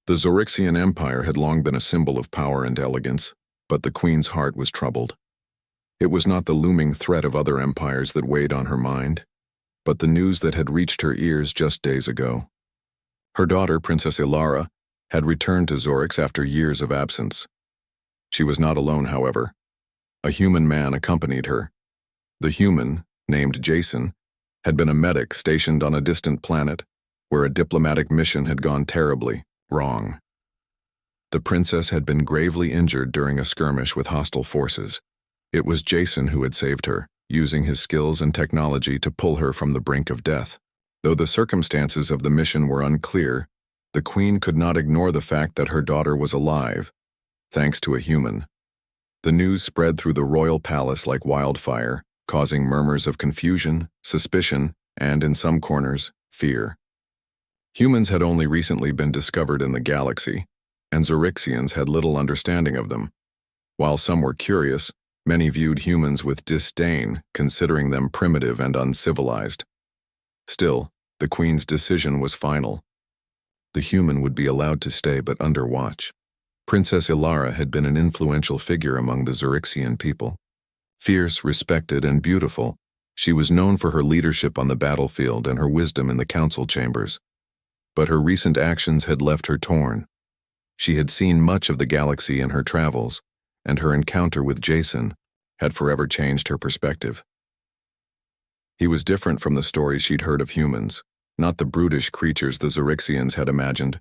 The Zorixian Empire had long been a symbol of power and elegance, but the queen's heart was troubled. It was not the looming threat of other empires that weighed on her mind, but the news that had reached her ears just days ago. Her daughter, Princess Ilara, had returned to Zorix after years of absence. She was not alone, however. A human man accompanied her. The human, named Jason, had been a medic stationed on a distant planet where a diplomatic mission had gone terribly wrong. The princess had been gravely injured during a skirmish with hostile forces. It was Jason who had saved her, using his skills and technology to pull her from the brink of death. Though the circumstances of the mission were unclear, the queen could not ignore the fact that her daughter was alive, thanks to a human. The news spread through the royal palace like wildfire, causing murmurs of confusion, suspicion, and, in some corners, fear. Humans had only recently been discovered in the galaxy, and Zorixians had little understanding of them. While some were curious, many viewed humans with disdain, considering them primitive and uncivilized. Still, the queen's decision was final. The human would be allowed to stay but under watch. Princess Ilara had been an influential figure among the Zorixian people. Fierce, respected, and beautiful, she was known for her leadership on the battlefield and her wisdom in the council chambers. But her recent actions had left her torn. She had seen much of the galaxy in her travels, and her encounter with Jason had forever changed her perspective. He was different from the stories she'd heard of humans, not the brutish creatures the Zorixians had imagined.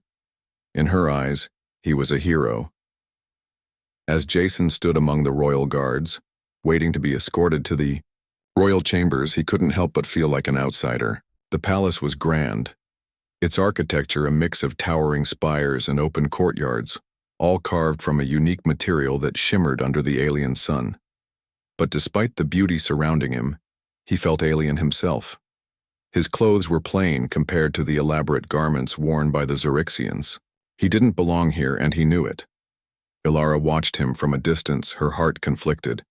In her eyes, he was a hero. As Jason stood among the royal guards, waiting to be escorted to the royal chambers, he couldn't help but feel like an outsider. The palace was grand, its architecture a mix of towering spires and open courtyards, all carved from a unique material that shimmered under the alien sun. But despite the beauty surrounding him, he felt alien himself. His clothes were plain compared to the elaborate garments worn by the Zorixians. He didn't belong here, and he knew it. Ilara watched him from a distance, her heart conflicted.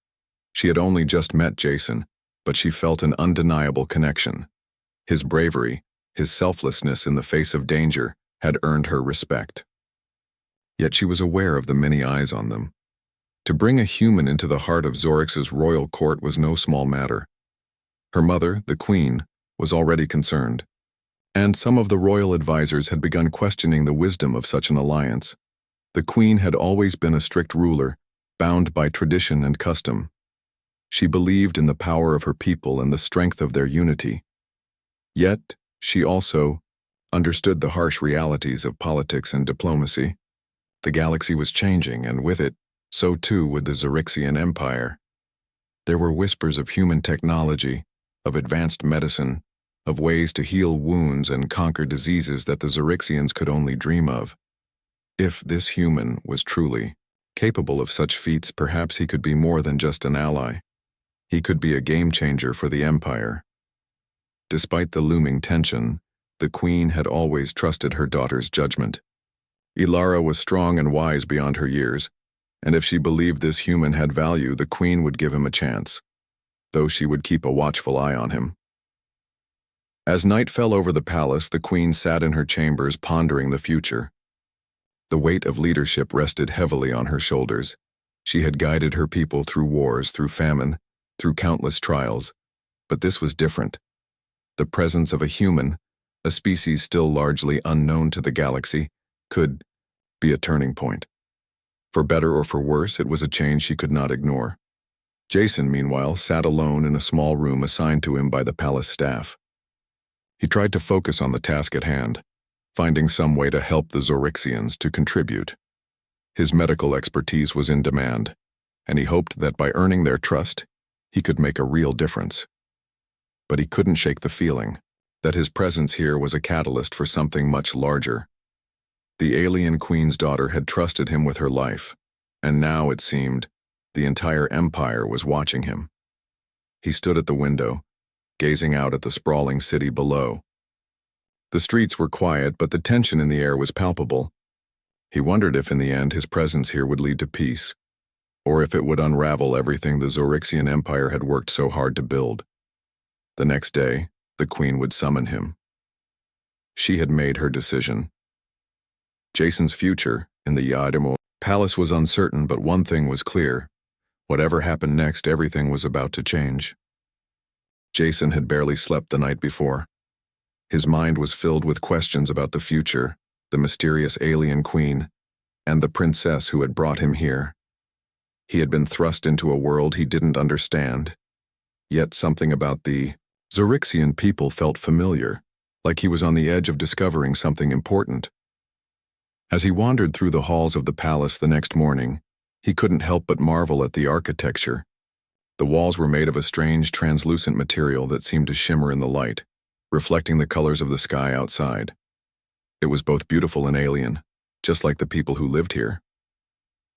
She had only just met Jason, but she felt an undeniable connection. His bravery, his selflessness in the face of danger, had earned her respect. Yet she was aware of the many eyes on them. To bring a human into the heart of Zorix's royal court was no small matter. Her mother, the queen, was already concerned, and some of the royal advisors had begun questioning the wisdom of such an alliance. The queen had always been a strict ruler, bound by tradition and custom. She believed in the power of her people and the strength of their unity. Yet, she also understood the harsh realities of politics and diplomacy. The galaxy was changing, and with it, so too would the Zorixian Empire. There were whispers of human technology, of advanced medicine, of ways to heal wounds and conquer diseases that the Zorixians could only dream of. If this human was truly capable of such feats, perhaps he could be more than just an ally. He could be a game-changer for the Empire. Despite the looming tension, the queen had always trusted her daughter's judgment. Ilara was strong and wise beyond her years, and if she believed this human had value, the queen would give him a chance, though she would keep a watchful eye on him. As night fell over the palace, the queen sat in her chambers pondering the future. The weight of leadership rested heavily on her shoulders. She had guided her people through wars, through famine, through countless trials, but this was different. The presence of a human, a species still largely unknown to the galaxy, could be a turning point. For better or for worse, it was a change she could not ignore. Jason, meanwhile, sat alone in a small room assigned to him by the palace staff. He tried to focus on the task at hand, finding some way to help the Zorixians to contribute. His medical expertise was in demand, and he hoped that by earning their trust, he could make a real difference. But he couldn't shake the feeling that his presence here was a catalyst for something much larger. The alien queen's daughter had trusted him with her life, and now, it seemed, the entire empire was watching him. He stood at the window, gazing out at the sprawling city below. The streets were quiet, but the tension in the air was palpable. He wondered if in the end his presence here would lead to peace, or if it would unravel everything the Zorixian Empire had worked so hard to build. The next day, the queen would summon him. She had made her decision. Jason's future, in the Yadimo palace, was uncertain, but one thing was clear. Whatever happened next, everything was about to change. Jason had barely slept the night before. His mind was filled with questions about the future, the mysterious alien queen, and the princess who had brought him here. He had been thrust into a world he didn't understand, yet something about the Zorixian people felt familiar, like he was on the edge of discovering something important. As he wandered through the halls of the palace the next morning, he couldn't help but marvel at the architecture. The walls were made of a strange, translucent material that seemed to shimmer in the light, reflecting the colors of the sky outside. It was both beautiful and alien, just like the people who lived here.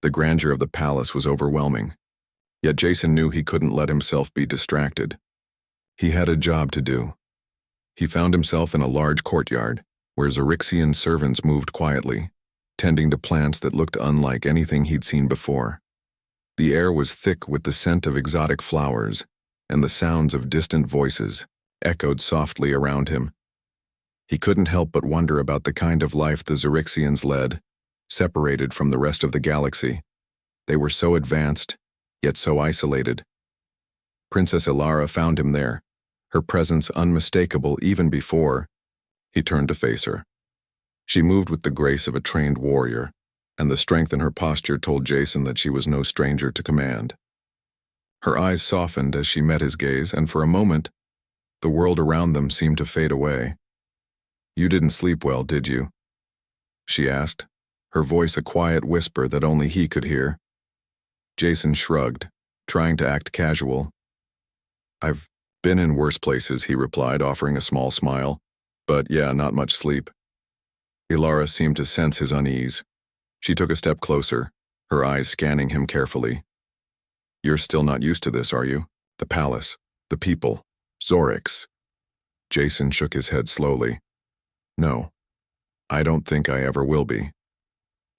The grandeur of the palace was overwhelming, yet Jason knew he couldn't let himself be distracted. He had a job to do. He found himself in a large courtyard, where Zorixian servants moved quietly, tending to plants that looked unlike anything he'd seen before. The air was thick with the scent of exotic flowers, and the sounds of distant voices echoed softly around him. He couldn't help but wonder about the kind of life the Zorixians led, separated from the rest of the galaxy. They were so advanced, yet so isolated. Princess Ilara found him there, her presence unmistakable even before he turned to face her. She moved with the grace of a trained warrior, and the strength in her posture told Jason that she was no stranger to command. Her eyes softened as she met his gaze, and for a moment, the world around them seemed to fade away. "You didn't sleep well, did you?" she asked, her voice a quiet whisper that only he could hear. Jason shrugged, trying to act casual. "I've been in worse places," he replied, offering a small smile. "But yeah, not much sleep." Ilara seemed to sense his unease. She took a step closer, her eyes scanning him carefully. "You're still not used to this, are you? The palace, the people, Zorix." Jason shook his head slowly. "No, I don't think I ever will be."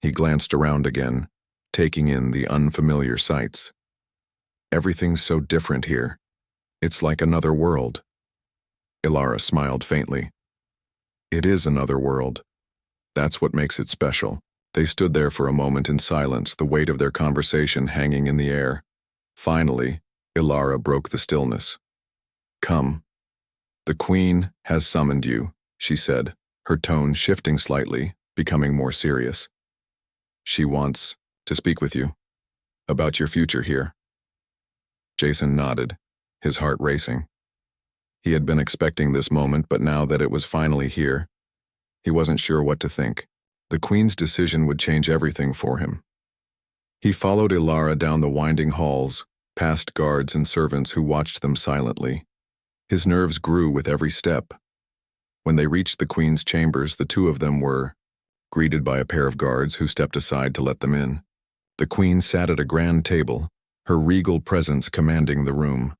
He glanced around again, taking in the unfamiliar sights. "Everything's so different here. It's like another world." Ilara smiled faintly. "It is another world. That's what makes it special." They stood there for a moment in silence, the weight of their conversation hanging in the air. Finally, Ilara broke the stillness. "Come. The Queen has summoned you," she said, her tone shifting slightly, becoming more serious. "She wants to speak with you about your future here." Jason nodded, his heart racing. He had been expecting this moment, but now that it was finally here, he wasn't sure what to think. The Queen's decision would change everything for him. He followed Ilara down the winding halls, past guards and servants who watched them silently. His nerves grew with every step. When they reached the Queen's chambers, the two of them were greeted by a pair of guards who stepped aside to let them in. The Queen sat at a grand table, her regal presence commanding the room.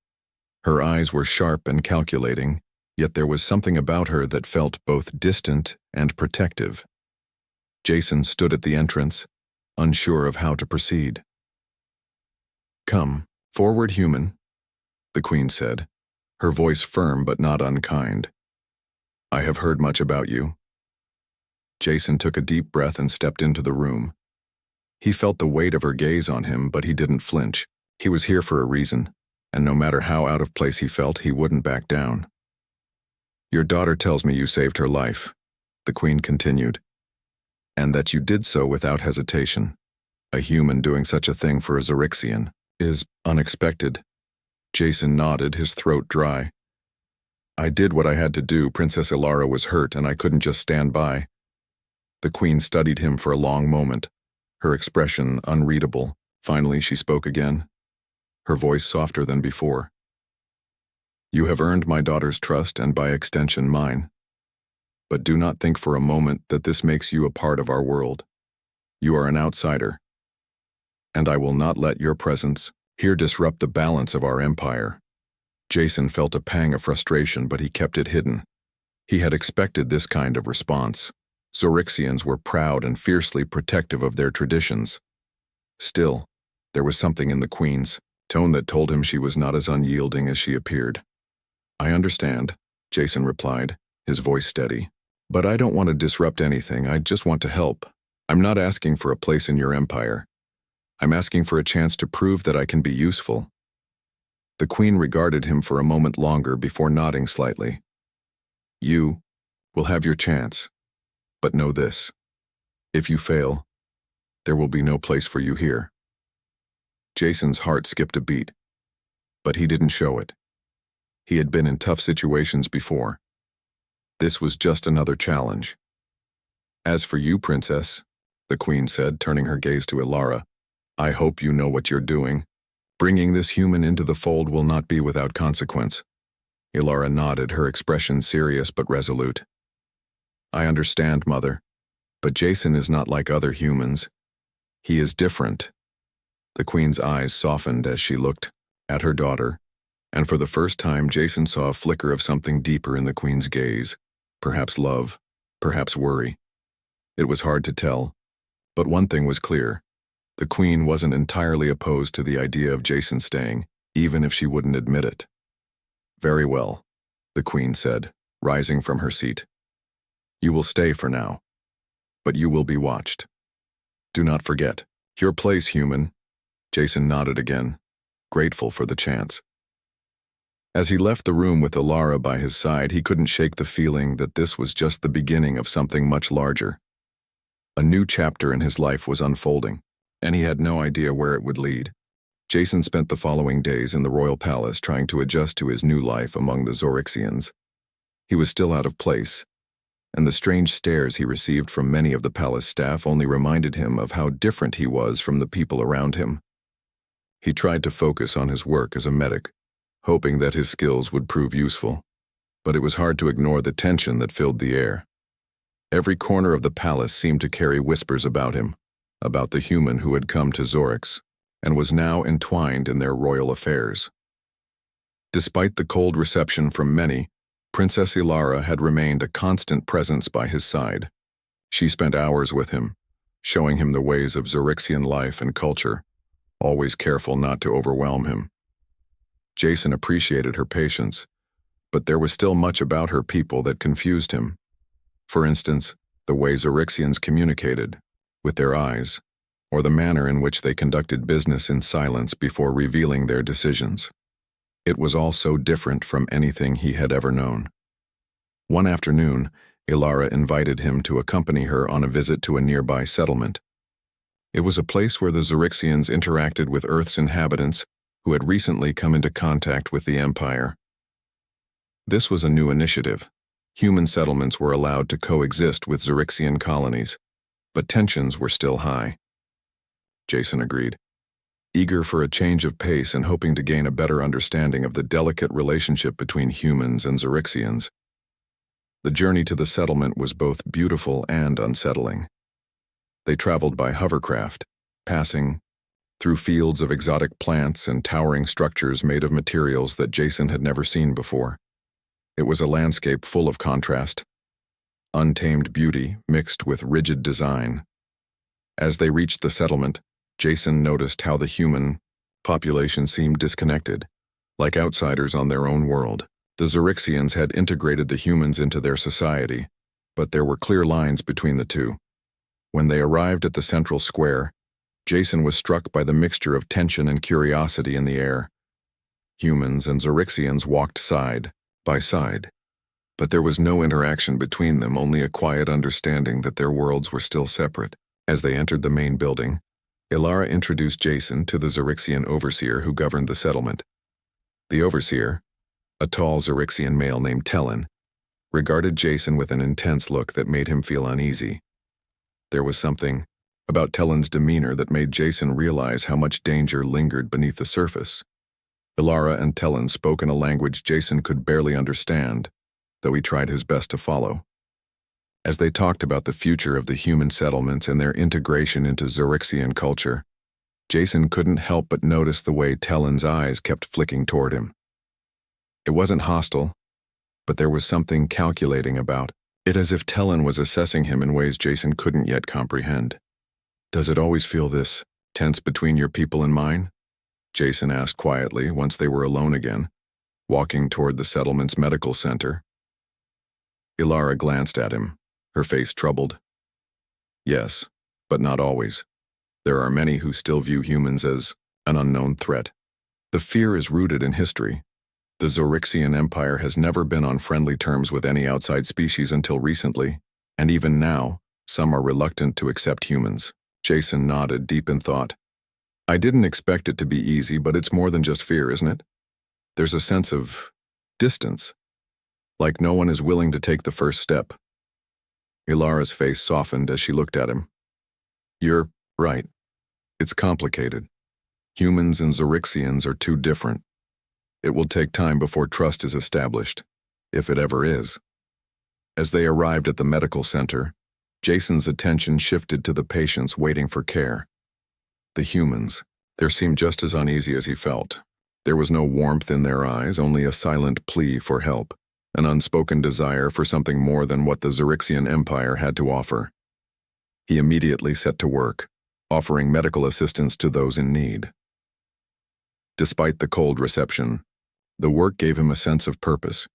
Her eyes were sharp and calculating, yet there was something about her that felt both distant and protective. Jason stood at the entrance, unsure of how to proceed. "Come, forward, human," the Queen said, her voice firm but not unkind. "I have heard much about you." Jason took a deep breath and stepped into the room. He felt the weight of her gaze on him, but he didn't flinch. He was here for a reason, and no matter how out of place he felt, he wouldn't back down. "Your daughter tells me you saved her life," the Queen continued, "and that you did so without hesitation. A human doing such a thing for a Zorixian is unexpected." Jason nodded, his throat dry. "I did what I had to do. Princess Ilara was hurt, and I couldn't just stand by." The Queen studied him for a long moment, her expression unreadable. Finally, she spoke again, her voice softer than before. "You have earned my daughter's trust and by extension mine. But do not think for a moment that this makes you a part of our world. You are an outsider, and I will not let your presence here disrupt the balance of our empire." Jason felt a pang of frustration, but he kept it hidden. He had expected this kind of response. Zorixians were proud and fiercely protective of their traditions. Still, there was something in the Queen's tone that told him she was not as unyielding as she appeared. "I understand," Jason replied, his voice steady. "But I don't want to disrupt anything. I just want to help." I'm not asking for a place in your empire. I'm asking for a chance to prove that I can be useful." The queen regarded him for a moment longer before nodding slightly. "You will have your chance, but know this. If you fail, there will be no place for you here." Jason's heart skipped a beat, but he didn't show it. He had been in tough situations before. This was just another challenge. "As for you, princess," the queen said, turning her gaze to Ilara, "I hope you know what you're doing. Bringing this human into the fold will not be without consequence." Ilara nodded, her expression serious but resolute. "I understand, mother, but Jason is not like other humans. He is different." The queen's eyes softened as she looked at her daughter, and for the first time Jason saw a flicker of something deeper in the queen's gaze, perhaps love, perhaps worry. It was hard to tell, but one thing was clear. The queen wasn't entirely opposed to the idea of Jason staying, even if she wouldn't admit it. "Very well," the queen said, rising from her seat. "You will stay for now, but you will be watched. Do not forget, your place, human." Jason nodded again, grateful for the chance. As he left the room with Ilara by his side, he couldn't shake the feeling that this was just the beginning of something much larger. A new chapter in his life was unfolding, and he had no idea where it would lead. Jason spent the following days in the royal palace trying to adjust to his new life among the Zorixians. He was still out of place, and the strange stares he received from many of the palace staff only reminded him of how different he was from the people around him. He tried to focus on his work as a medic, hoping that his skills would prove useful, but it was hard to ignore the tension that filled the air. Every corner of the palace seemed to carry whispers about him, about the human who had come to Zorix, and was now entwined in their royal affairs. Despite the cold reception from many, Princess Ilara had remained a constant presence by his side. She spent hours with him, showing him the ways of Zorixian life and culture, always careful not to overwhelm him. Jason appreciated her patience, but there was still much about her people that confused him. For instance, the way Zorixians communicated, with their eyes, or the manner in which they conducted business in silence before revealing their decisions. It was all so different from anything he had ever known. One afternoon, Ilara invited him to accompany her on a visit to a nearby settlement. It was a place where the Zorixians interacted with Earth's inhabitants who had recently come into contact with the Empire. This was a new initiative. Human settlements were allowed to coexist with Zorixian colonies, but tensions were still high. Jason agreed, eager for a change of pace and hoping to gain a better understanding of the delicate relationship between humans and Zorixians. The journey to the settlement was both beautiful and unsettling. They traveled by hovercraft, passing through fields of exotic plants and towering structures made of materials that Jason had never seen before. It was a landscape full of contrast, untamed beauty mixed with rigid design. As they reached the settlement, Jason noticed how the human population seemed disconnected, like outsiders on their own world. The Zorixians had integrated the humans into their society, but there were clear lines between the two. When they arrived at the central square, Jason was struck by the mixture of tension and curiosity in the air. Humans and Zorixians walked side by side, but there was no interaction between them, only a quiet understanding that their worlds were still separate. As they entered the main building, Ilara introduced Jason to the Zorixian overseer who governed the settlement. The overseer, a tall Zorixian male named Tellin, regarded Jason with an intense look that made him feel uneasy. There was something about Tellin's demeanor that made Jason realize how much danger lingered beneath the surface. Ilara and Tellin spoke in a language Jason could barely understand, though he tried his best to follow. As they talked about the future of the human settlements and their integration into Zorixian culture, Jason couldn't help but notice the way Tellin's eyes kept flicking toward him. It wasn't hostile, but there was something calculating about it, as if Tellin was assessing him in ways Jason couldn't yet comprehend. "Does it always feel this tense between your people and mine?" Jason asked quietly once they were alone again, walking toward the settlement's medical center. Ilara glanced at him, her face troubled. "Yes, But not always. There are many who still view humans as an unknown threat. The fear is rooted in history. The Zorixian Empire has never been on friendly terms with any outside species until recently, and even now, some are reluctant to accept humans. Jason nodded, deep in thought. I didn't expect it to be easy, but it's more than just fear, isn't it? There's a sense of distance, like no one is willing to take the first step. Ilara's face softened as she looked at him. You're right. It's complicated. Humans and Zorixians are too different. It will take time before trust is established, if it ever is. As they arrived at the medical center, Jason's attention shifted to the patients waiting for care. The humans, they seemed just as uneasy as he felt. There was no warmth in their eyes, only a silent plea for help, an unspoken desire for something more than what the Zorixian Empire had to offer. He immediately set to work, offering medical assistance to those in need. Despite the cold reception, the work gave him a sense of purpose.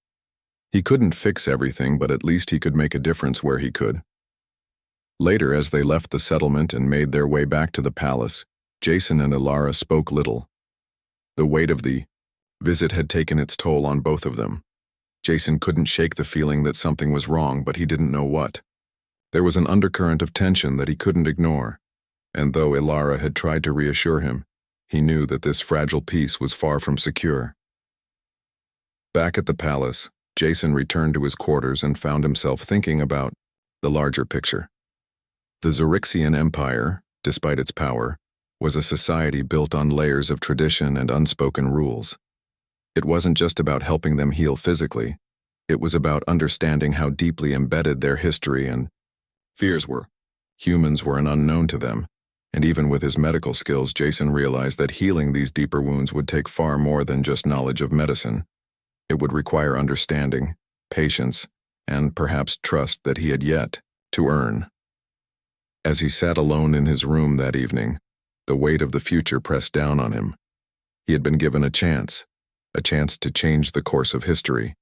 He couldn't fix everything, but at least he could make a difference where he could. Later, as they left the settlement and made their way back to the palace, Jason and Ilara spoke little. The weight of the visit had taken its toll on both of them. Jason couldn't shake the feeling that something was wrong, but he didn't know what. There was an undercurrent of tension that he couldn't ignore, and though Ilara had tried to reassure him, he knew that this fragile peace was far from secure. Back at the palace, Jason returned to his quarters and found himself thinking about the larger picture. The Zorixian Empire, despite its power, was a society built on layers of tradition and unspoken rules. It wasn't just about helping them heal physically, it was about understanding how deeply embedded their history and fears were. Humans were an unknown to them, and even with his medical skills, Jason realized that healing these deeper wounds would take far more than just knowledge of medicine. It would require understanding, patience, and perhaps trust that he had yet to earn. As he sat alone in his room that evening, the weight of the future pressed down on him. He had been given a chance to change the course of history.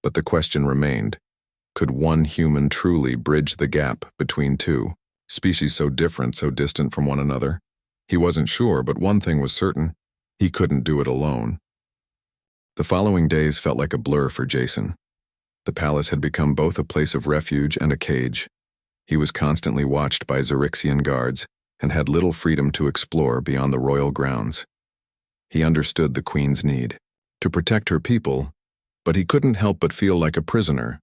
But the question remained, could one human truly bridge the gap between two species so different, so distant from one another? He wasn't sure, but one thing was certain, he couldn't do it alone. The following days felt like a blur for Jason. The palace had become both a place of refuge and a cage. He was constantly watched by Zorixian guards and had little freedom to explore beyond the royal grounds. He understood the queen's need to protect her people, but he couldn't help but feel like a prisoner.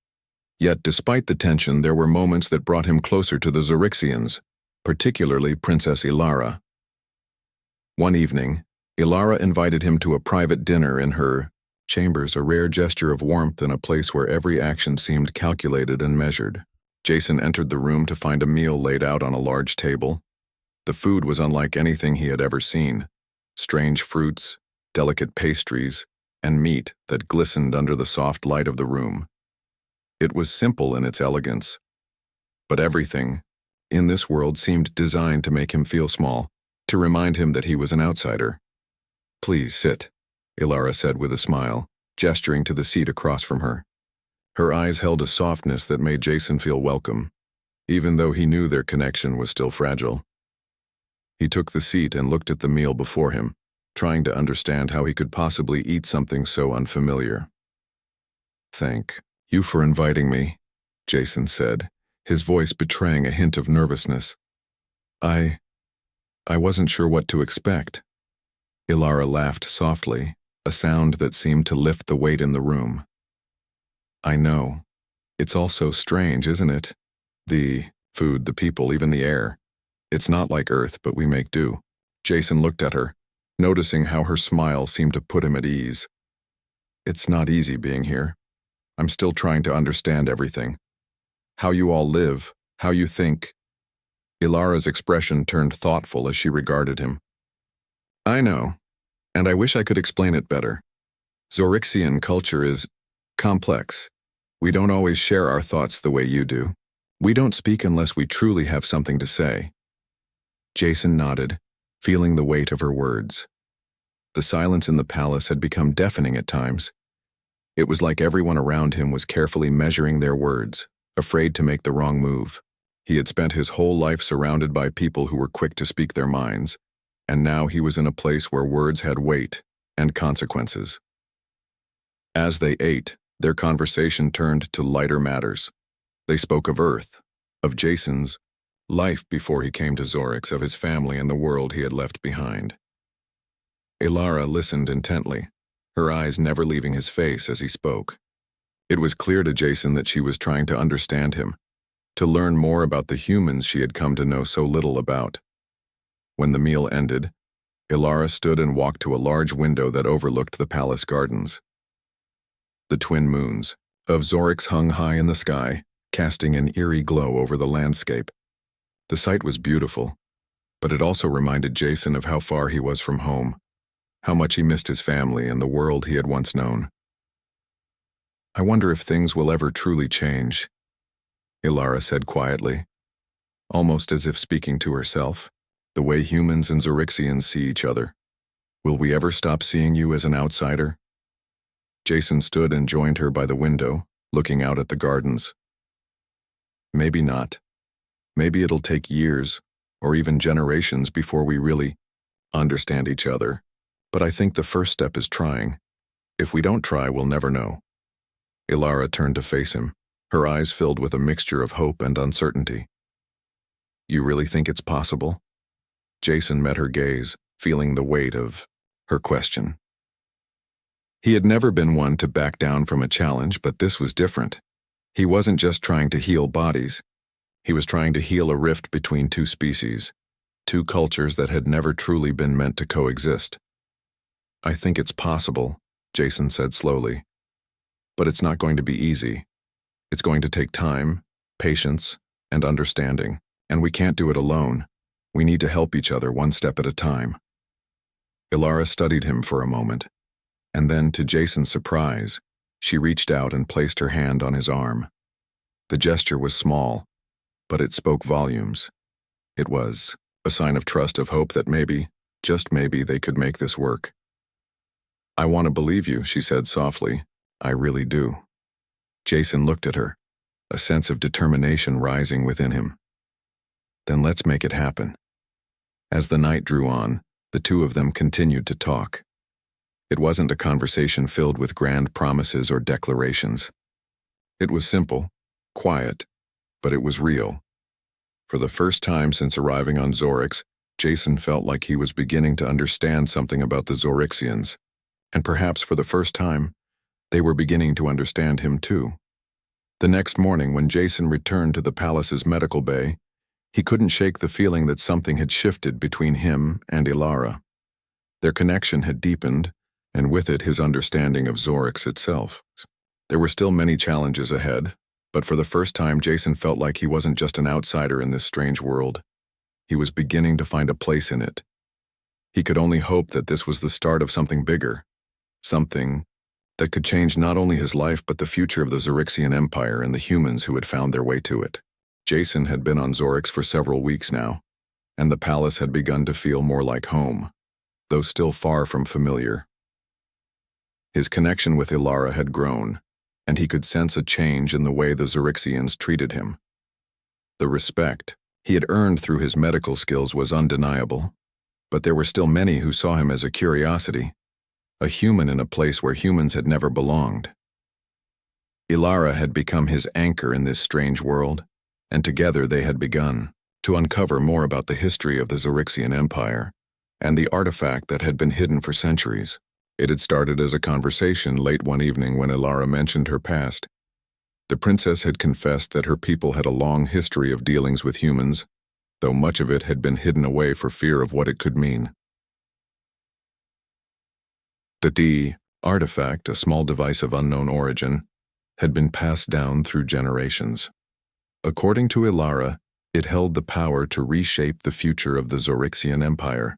Yet, despite the tension, there were moments that brought him closer to the Zorixians, particularly Princess Ilara. One evening, Ilara invited him to a private dinner in her chambers, a rare gesture of warmth in a place where every action seemed calculated and measured. Jason entered the room to find a meal laid out on a large table. The food was unlike anything he had ever seen. Strange fruits, delicate pastries, and meat that glistened under the soft light of the room. It was simple in its elegance, but everything in this world seemed designed to make him feel small, to remind him that he was an outsider. "Please sit," Ilara said with a smile, gesturing to the seat across from her. Her eyes held a softness that made Jason feel welcome, even though he knew their connection was still fragile. He took the seat and looked at the meal before him, trying to understand how he could possibly eat something so unfamiliar. "Thank you for inviting me," Jason said, his voice betraying a hint of nervousness. I wasn't sure what to expect." Ilara laughed softly, a sound that seemed to lift the weight in the room. "I know. It's all so strange, isn't it? The food, the people, even the air. It's not like Earth, but we make do." Jason looked at her, noticing how her smile seemed to put him at ease. "It's not easy being here. I'm still trying to understand everything. How you all live, how you think." Ilara's expression turned thoughtful as she regarded him. "I know, and I wish I could explain it better. Zorixian culture is complex. We don't always share our thoughts the way you do. We don't speak unless we truly have something to say." Jason nodded, feeling the weight of her words. The silence in the palace had become deafening at times. It was like everyone around him was carefully measuring their words, afraid to make the wrong move. He had spent his whole life surrounded by people who were quick to speak their minds, and now he was in a place where words had weight and consequences. As they ate, their conversation turned to lighter matters. They spoke of Earth, of Jason's life before he came to Zorix, of his family and the world he had left behind. Ilara listened intently, her eyes never leaving his face as he spoke. It was clear to Jason that she was trying to understand him, to learn more about the humans she had come to know so little about. When the meal ended, Ilara stood and walked to a large window that overlooked the palace gardens. The twin moons of Zorix hung high in the sky, casting an eerie glow over the landscape. The sight was beautiful, but it also reminded Jason of how far he was from home, how much he missed his family and the world he had once known. "I wonder if things will ever truly change," Ilara said quietly, almost as if speaking to herself, "the way humans and Zorixians see each other. Will we ever stop seeing you as an outsider?" Jason stood and joined her by the window, looking out at the gardens. "Maybe not. Maybe it'll take years, or even generations before we really understand each other. But I think the first step is trying. If we don't try, we'll never know." Ilara turned to face him, her eyes filled with a mixture of hope and uncertainty. "You really think it's possible?" Jason met her gaze, feeling the weight of her question. He had never been one to back down from a challenge, but this was different. He wasn't just trying to heal bodies. He was trying to heal a rift between two species, two cultures that had never truly been meant to coexist. "I think it's possible," Jason said slowly. "But it's not going to be easy. It's going to take time, patience, and understanding. And we can't do it alone. We need to help each other one step at a time." Ilara studied him for a moment, and then, to Jason's surprise, she reached out and placed her hand on his arm. The gesture was small, but it spoke volumes. It was a sign of trust, of hope that maybe, just maybe, they could make this work. "I want to believe you," she said softly. "I really do." Jason looked at her, a sense of determination rising within him. "Then let's make it happen." As the night drew on, the two of them continued to talk. It wasn't a conversation filled with grand promises or declarations. It was simple, quiet, but it was real. For the first time since arriving on Zorix, Jason felt like he was beginning to understand something about the Zorixians, and perhaps for the first time, they were beginning to understand him too. The next morning, when Jason returned to the palace's medical bay, he couldn't shake the feeling that something had shifted between him and Ilara. Their connection had deepened, and with it his understanding of Zorix itself. There were still many challenges ahead, but for the first time Jason felt like he wasn't just an outsider in this strange world. He was beginning to find a place in it. He could only hope that this was the start of something bigger, something that could change not only his life but the future of the Zorixian Empire and the humans who had found their way to it. Jason had been on Zorix for several weeks now, and the palace had begun to feel more like home, though still far from familiar. His connection with Ilara had grown, and he could sense a change in the way the Zorixians treated him. The respect he had earned through his medical skills was undeniable, but there were still many who saw him as a curiosity, a human in a place where humans had never belonged. Ilara had become his anchor in this strange world, and together they had begun to uncover more about the history of the Zorixian Empire and the artifact that had been hidden for centuries. It had started as a conversation late one evening when Ilara mentioned her past. The princess had confessed that her people had a long history of dealings with humans, though much of it had been hidden away for fear of what it could mean. The artifact, a small device of unknown origin, had been passed down through generations. According to Ilara, it held the power to reshape the future of the Zorixian Empire,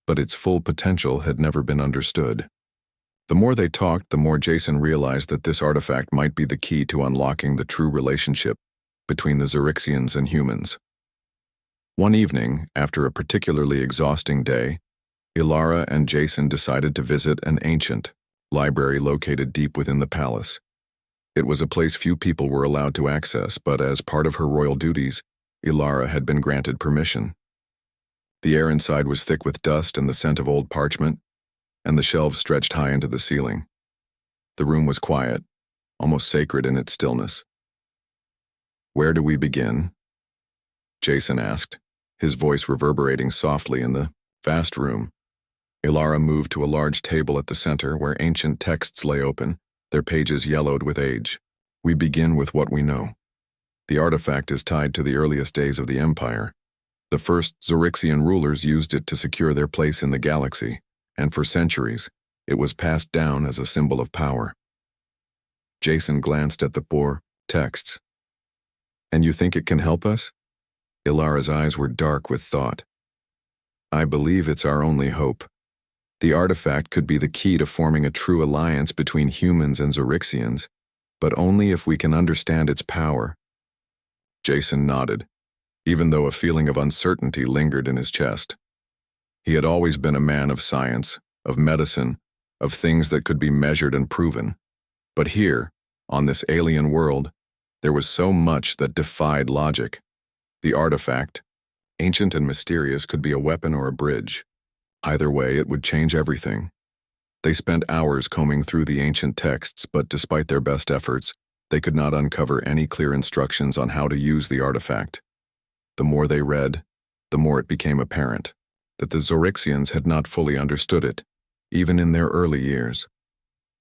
but its full potential had never been understood. The more they talked, the more Jason realized that this artifact might be the key to unlocking the true relationship between the Zorixians and humans. One evening, after a particularly exhausting day, Ilara and Jason decided to visit an ancient library located deep within the palace. It was a place few people were allowed to access, but as part of her royal duties, Ilara had been granted permission. The air inside was thick with dust and the scent of old parchment, and the shelves stretched high into the ceiling. The room was quiet, almost sacred in its stillness. "Where do we begin?" Jason asked, his voice reverberating softly in the vast room. Ilara moved to a large table at the center where ancient texts lay open, their pages yellowed with age. "We begin with what we know. The artifact is tied to the earliest days of the Empire. The first Zorixian rulers used it to secure their place in the galaxy, and for centuries, it was passed down as a symbol of power." Jason glanced at the poor texts. "And you think it can help us?" Ilara's eyes were dark with thought. "I believe it's our only hope. The artifact could be the key to forming a true alliance between humans and Zorixians, but only if we can understand its power." Jason nodded, even though a feeling of uncertainty lingered in his chest. He had always been a man of science, of medicine, of things that could be measured and proven. But here, on this alien world, there was so much that defied logic. The artifact, ancient and mysterious, could be a weapon or a bridge. Either way, it would change everything. They spent hours combing through the ancient texts, but despite their best efforts, they could not uncover any clear instructions on how to use the artifact. The more they read, the more it became apparent that the Zorixians had not fully understood it, even in their early years.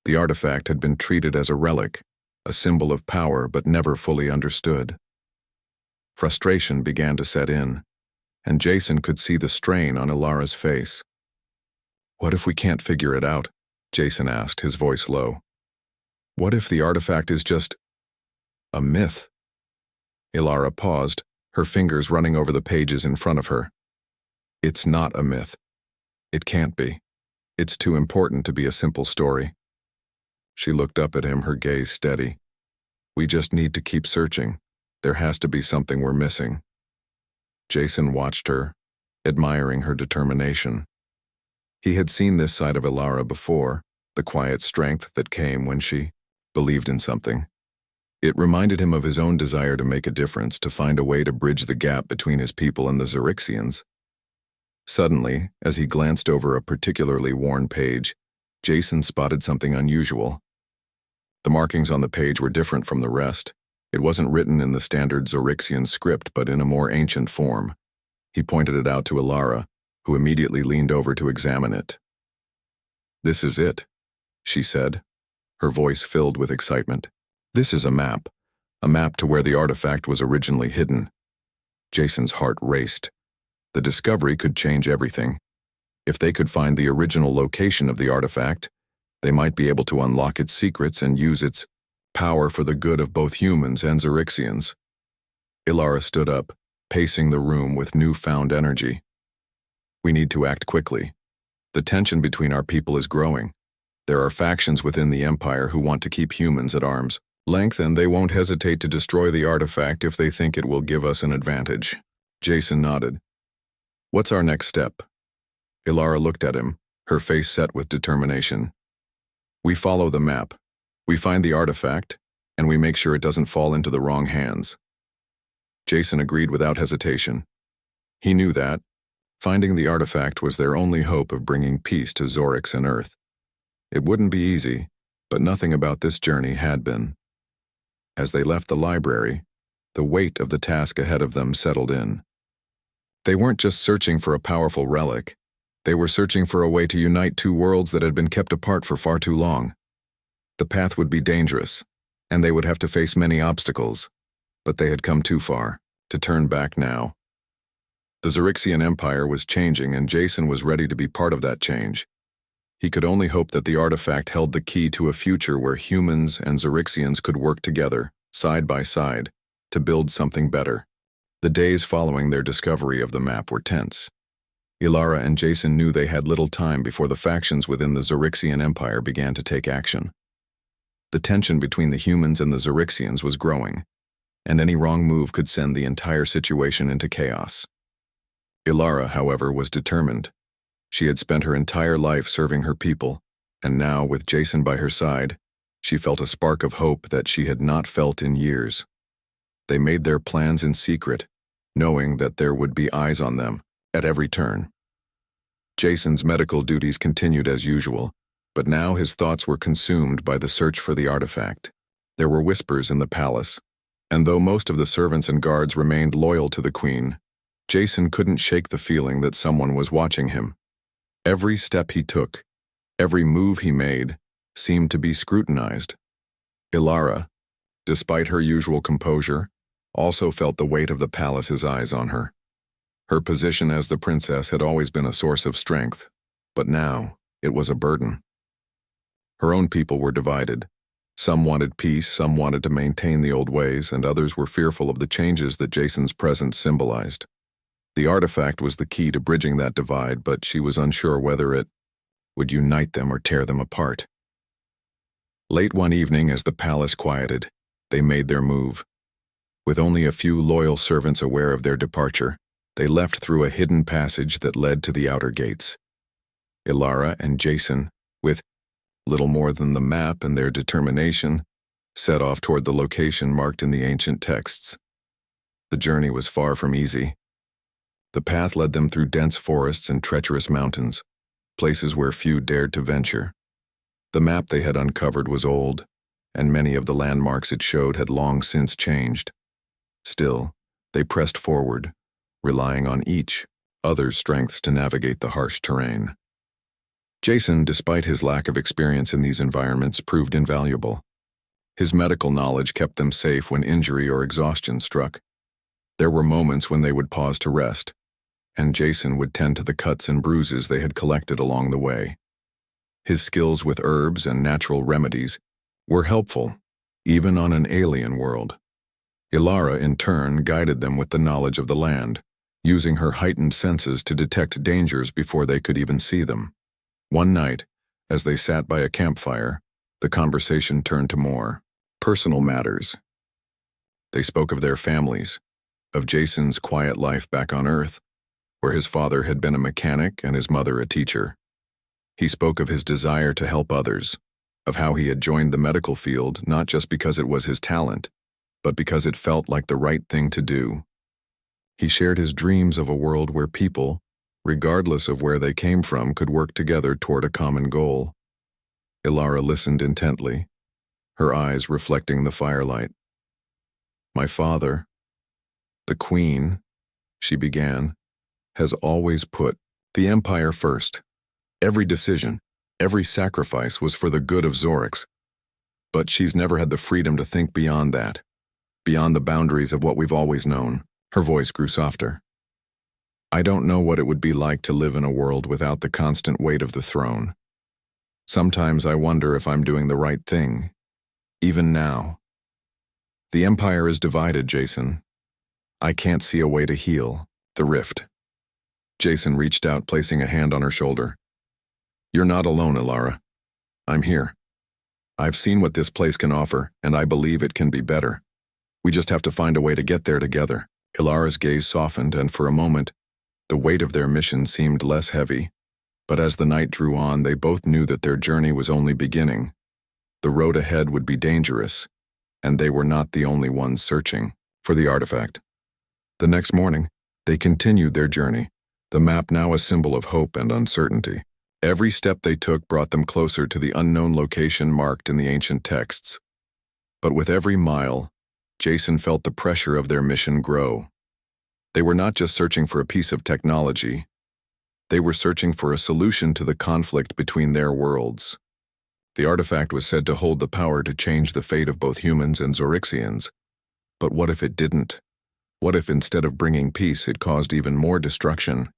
The artifact had been treated as a relic, a symbol of power, but never fully understood. Frustration began to set in, and Jason could see the strain on Ilara's face. "What if we can't figure it out?" Jason asked, his voice low. "What if the artifact is just a myth?" Ilara paused, her fingers running over the pages in front of her. "It's not a myth. It can't be. It's too important to be a simple story." She looked up at him, her gaze steady. "We just need to keep searching. There has to be something we're missing." Jason watched her, admiring her determination. He had seen this side of Ilara before, the quiet strength that came when she believed in something. It reminded him of his own desire to make a difference, to find a way to bridge the gap between his people and the Zorixians. Suddenly, as he glanced over a particularly worn page, Jason spotted something unusual. The markings on the page were different from the rest. It wasn't written in the standard Zorixian script, but in a more ancient form. He pointed it out to Ilara, who immediately leaned over to examine it. "This is it," she said, her voice filled with excitement. "This is a map to where the artifact was originally hidden." Jason's heart raced. The discovery could change everything. If they could find the original location of the artifact, they might be able to unlock its secrets and use its power for the good of both humans and Zorixians. Ilara stood up, pacing the room with newfound energy. "We need to act quickly. The tension between our people is growing. There are factions within the Empire who want to keep humans at arm's length, and they won't hesitate to destroy the artifact if they think it will give us an advantage." Jason nodded. "What's our next step?" Ilara looked at him, her face set with determination. "We follow the map. We find the artifact, and we make sure it doesn't fall into the wrong hands." Jason agreed without hesitation. He knew that finding the artifact was their only hope of bringing peace to Zorix and Earth. It wouldn't be easy, but nothing about this journey had been. As they left the library, the weight of the task ahead of them settled in. They weren't just searching for a powerful relic. They were searching for a way to unite two worlds that had been kept apart for far too long. The path would be dangerous, and they would have to face many obstacles, but they had come too far to turn back now. The Zorixian Empire was changing, and Jason was ready to be part of that change. He could only hope that the artifact held the key to a future where humans and Zorixians could work together, side by side, to build something better. The days following their discovery of the map were tense. Ilara and Jason knew they had little time before the factions within the Zorixian Empire began to take action. The tension between the humans and the Zorixians was growing, and any wrong move could send the entire situation into chaos. Ilara, however, was determined. She had spent her entire life serving her people, and now, with Jason by her side, she felt a spark of hope that she had not felt in years. They made their plans in secret, knowing that there would be eyes on them at every turn. Jason's medical duties continued as usual, but now his thoughts were consumed by the search for the artifact. There were whispers in the palace, and though most of the servants and guards remained loyal to the queen, Jason couldn't shake the feeling that someone was watching him. Every step he took, every move he made, seemed to be scrutinized. Ilara, despite her usual composure, also felt the weight of the palace's eyes on her. Her position as the princess had always been a source of strength, but now it was a burden. Her own people were divided. Some wanted peace, some wanted to maintain the old ways, and others were fearful of the changes that Jason's presence symbolized. The artifact was the key to bridging that divide, but she was unsure whether it would unite them or tear them apart. Late one evening, as the palace quieted, they made their move. With only a few loyal servants aware of their departure, they left through a hidden passage that led to the outer gates. Ilara and Jason, with little more than the map and their determination, set off toward the location marked in the ancient texts. The journey was far from easy. The path led them through dense forests and treacherous mountains, places where few dared to venture. The map they had uncovered was old, and many of the landmarks it showed had long since changed. Still, they pressed forward, relying on each other's strengths to navigate the harsh terrain. Jason, despite his lack of experience in these environments, proved invaluable. His medical knowledge kept them safe when injury or exhaustion struck. There were moments when they would pause to rest, and Jason would tend to the cuts and bruises they had collected along the way. His skills with herbs and natural remedies were helpful, even on an alien world. Ilara, in turn, guided them with the knowledge of the land, using her heightened senses to detect dangers before they could even see them. One night, as they sat by a campfire, the conversation turned to more personal matters. They spoke of their families, of Jason's quiet life back on Earth, where his father had been a mechanic and his mother a teacher. He spoke of his desire to help others, of how he had joined the medical field not just because it was his talent, but because it felt like the right thing to do. He shared his dreams of a world where people, regardless of where they came from, could work together toward a common goal. Ilara listened intently, her eyes reflecting the firelight. "My father, the queen," she began, "has always put the Empire first. Every decision, every sacrifice was for the good of Zorix. But she's never had the freedom to think beyond that, beyond the boundaries of what we've always known." Her voice grew softer. "I don't know what it would be like to live in a world without the constant weight of the throne. Sometimes I wonder if I'm doing the right thing, even now. The Empire is divided, Jason. I can't see a way to heal the rift." Jason reached out, placing a hand on her shoulder. "You're not alone, Ilara. I'm here. I've seen what this place can offer, and I believe it can be better. We just have to find a way to get there together." Ilara's gaze softened, and for a moment, the weight of their mission seemed less heavy. But as the night drew on, they both knew that their journey was only beginning. The road ahead would be dangerous, and they were not the only ones searching for the artifact. The next morning, they continued their journey, the map now a symbol of hope and uncertainty. Every step they took brought them closer to the unknown location marked in the ancient texts. But with every mile, Jason felt the pressure of their mission grow. They were not just searching for a piece of technology. They were searching for a solution to the conflict between their worlds. The artifact was said to hold the power to change the fate of both humans and Zorixians. But what if it didn't? What if instead of bringing peace, it caused even more destruction?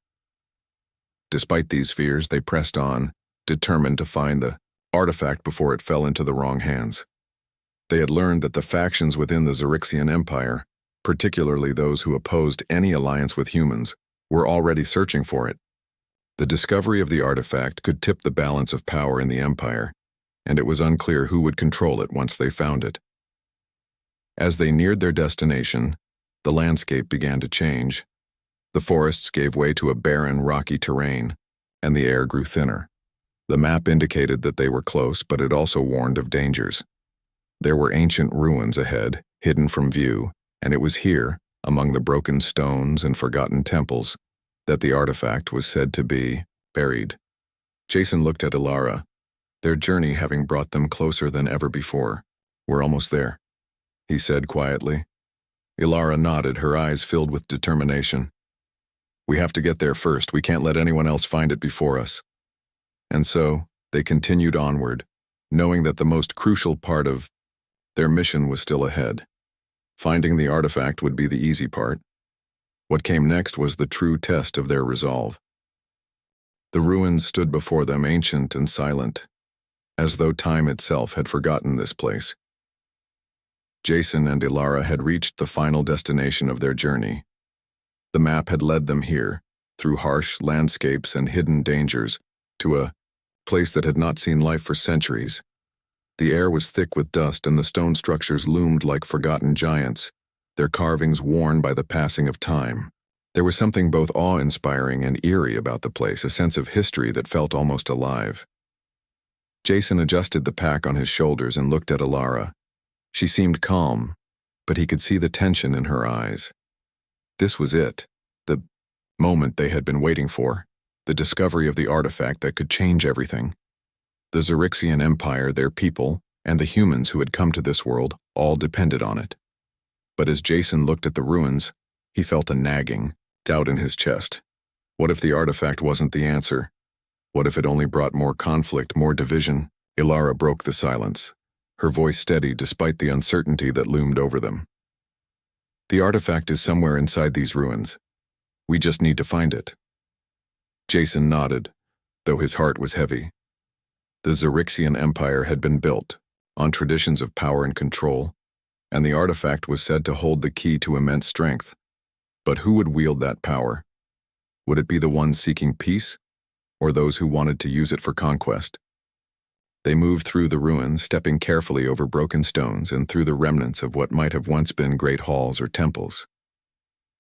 Despite these fears, they pressed on, determined to find the artifact before it fell into the wrong hands. They had learned that the factions within the Zorixian Empire, particularly those who opposed any alliance with humans, were already searching for it. The discovery of the artifact could tip the balance of power in the Empire, and it was unclear who would control it once they found it. As they neared their destination, the landscape began to change. The forests gave way to a barren, rocky terrain, and the air grew thinner. The map indicated that they were close, but it also warned of dangers. There were ancient ruins ahead, hidden from view, and it was here, among the broken stones and forgotten temples, that the artifact was said to be buried. Jason looked at Ilara, their journey having brought them closer than ever before. "We're almost there," he said quietly. Ilara nodded, her eyes filled with determination. "We have to get there first. We can't let anyone else find it before us." And so, they continued onward, knowing that the most crucial part of their mission was still ahead. Finding the artifact would be the easy part. What came next was the true test of their resolve. The ruins stood before them, ancient and silent, as though time itself had forgotten this place. Jason and Ilara had reached the final destination of their journey. The map had led them here, through harsh landscapes and hidden dangers, to a place that had not seen life for centuries. The air was thick with dust, and the stone structures loomed like forgotten giants, their carvings worn by the passing of time. There was something both awe-inspiring and eerie about the place, a sense of history that felt almost alive. Jason adjusted the pack on his shoulders and looked at Ilara. She seemed calm, but he could see the tension in her eyes. This was it, the moment they had been waiting for, the discovery of the artifact that could change everything. The Xerixian Empire, their people, and the humans who had come to this world all depended on it. But as Jason looked at the ruins, he felt a nagging doubt in his chest. What if the artifact wasn't the answer? What if it only brought more conflict, more division? Ilara broke the silence, her voice steady despite the uncertainty that loomed over them. "The artifact is somewhere inside these ruins. We just need to find it." Jason nodded, though his heart was heavy. The Xerixian Empire had been built on traditions of power and control, and the artifact was said to hold the key to immense strength. But who would wield that power? Would it be the ones seeking peace, or those who wanted to use it for conquest? They moved through the ruins, stepping carefully over broken stones and through the remnants of what might have once been great halls or temples.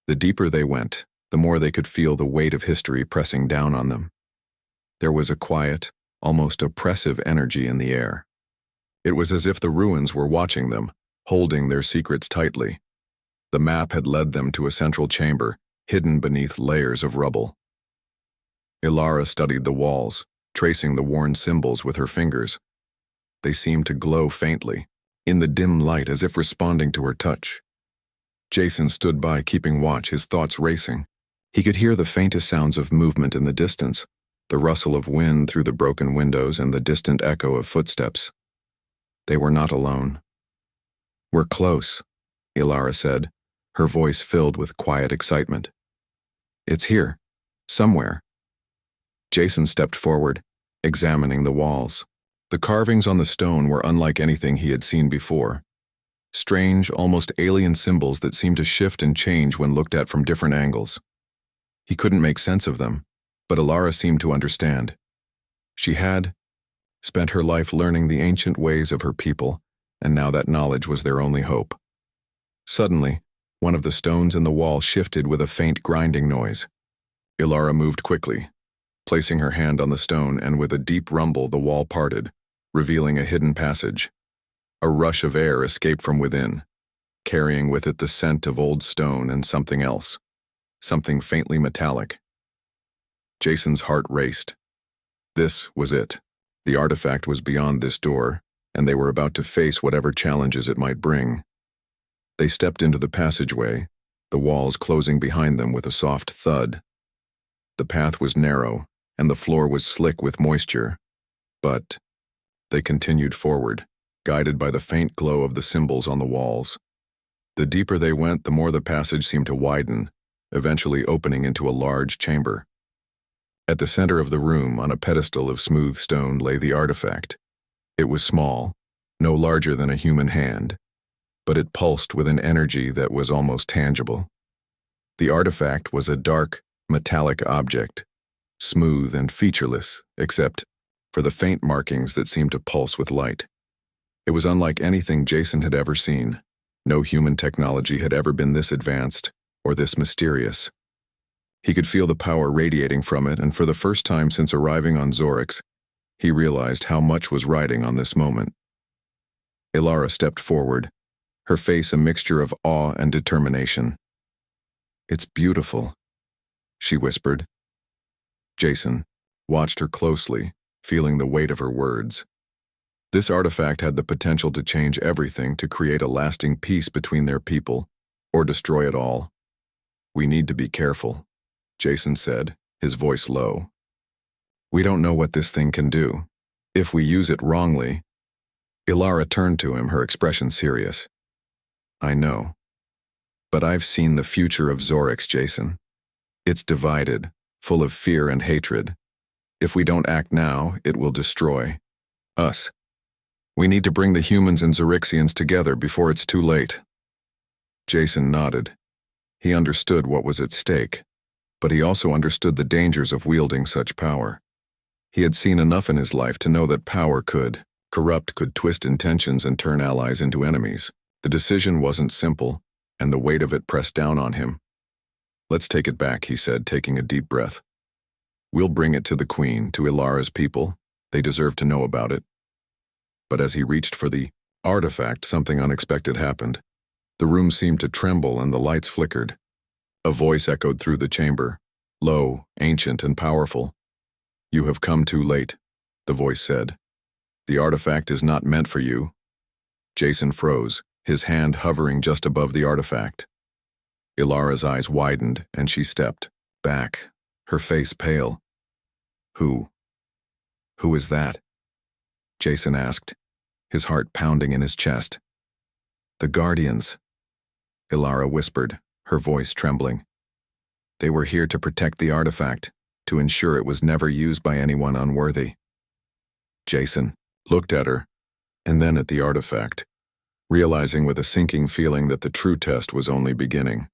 The deeper they went, the more they could feel the weight of history pressing down on them. There was a quiet, almost oppressive energy in the air. It was as if the ruins were watching them, holding their secrets tightly. The map had led them to a central chamber, hidden beneath layers of rubble. Ilara studied the walls, tracing the worn symbols with her fingers. They seemed to glow faintly, in the dim light, as if responding to her touch. Jason stood by, keeping watch, his thoughts racing. He could hear the faintest sounds of movement in the distance, the rustle of wind through the broken windows and the distant echo of footsteps. They were not alone. "We're close," Ilara said, her voice filled with quiet excitement. "It's here, somewhere." Jason stepped forward, examining the walls. The carvings on the stone were unlike anything he had seen before. Strange, almost alien symbols that seemed to shift and change when looked at from different angles. He couldn't make sense of them, but Ilara seemed to understand. She had spent her life learning the ancient ways of her people, and now that knowledge was their only hope. Suddenly, one of the stones in the wall shifted with a faint grinding noise. Ilara moved quickly, placing her hand on the stone, and with a deep rumble the wall parted, revealing a hidden passage. A rush of air escaped from within, carrying with it the scent of old stone and something else, something faintly metallic. Jason's heart raced. This was it. The artifact was beyond this door, and they were about to face whatever challenges it might bring. They stepped into the passageway, the walls closing behind them with a soft thud. The path was narrow, and the floor was slick with moisture, but they continued forward, guided by the faint glow of the symbols on the walls. The deeper they went, the more the passage seemed to widen, eventually opening into a large chamber. At the center of the room, on a pedestal of smooth stone, lay the artifact. It was small, no larger than a human hand, but it pulsed with an energy that was almost tangible. The artifact was a dark, metallic object, smooth and featureless, except for the faint markings that seemed to pulse with light. It was unlike anything Jason had ever seen. No human technology had ever been this advanced or this mysterious. He could feel the power radiating from it, and for the first time since arriving on Zorix, he realized how much was riding on this moment. Ilara stepped forward, her face a mixture of awe and determination. It's beautiful, she whispered. Jason watched her closely, feeling the weight of her words. This artifact had the potential to change everything, to create a lasting peace between their people, or destroy it all. We need to be careful, Jason said, his voice low. We don't know what this thing can do. If we use it wrongly. Ilara turned to him, her expression serious. I know. But I've seen the future of Zorix, Jason. It's divided, full of fear and hatred. If we don't act now, it will destroy us. We need to bring the humans and Zorixians together before it's too late. Jason nodded. He understood what was at stake, but he also understood the dangers of wielding such power. He had seen enough in his life to know that power could corrupt, could twist intentions and turn allies into enemies. The decision wasn't simple, and the weight of it pressed down on him. Let's take it back, he said, taking a deep breath. We'll bring it to the Queen, to Ilara's people. They deserve to know about it. But as he reached for the artifact, something unexpected happened. The room seemed to tremble and the lights flickered. A voice echoed through the chamber, low, ancient, and powerful. You have come too late, the voice said. The artifact is not meant for you. Jason froze, his hand hovering just above the artifact. Ilara's eyes widened and she stepped back, her face pale. Who is that? Jason asked, his heart pounding in his chest. The Guardians, Ilara whispered, her voice trembling. They were here to protect the artifact, to ensure it was never used by anyone unworthy. Jason looked at her, and then at the artifact, realizing with a sinking feeling that the true test was only beginning.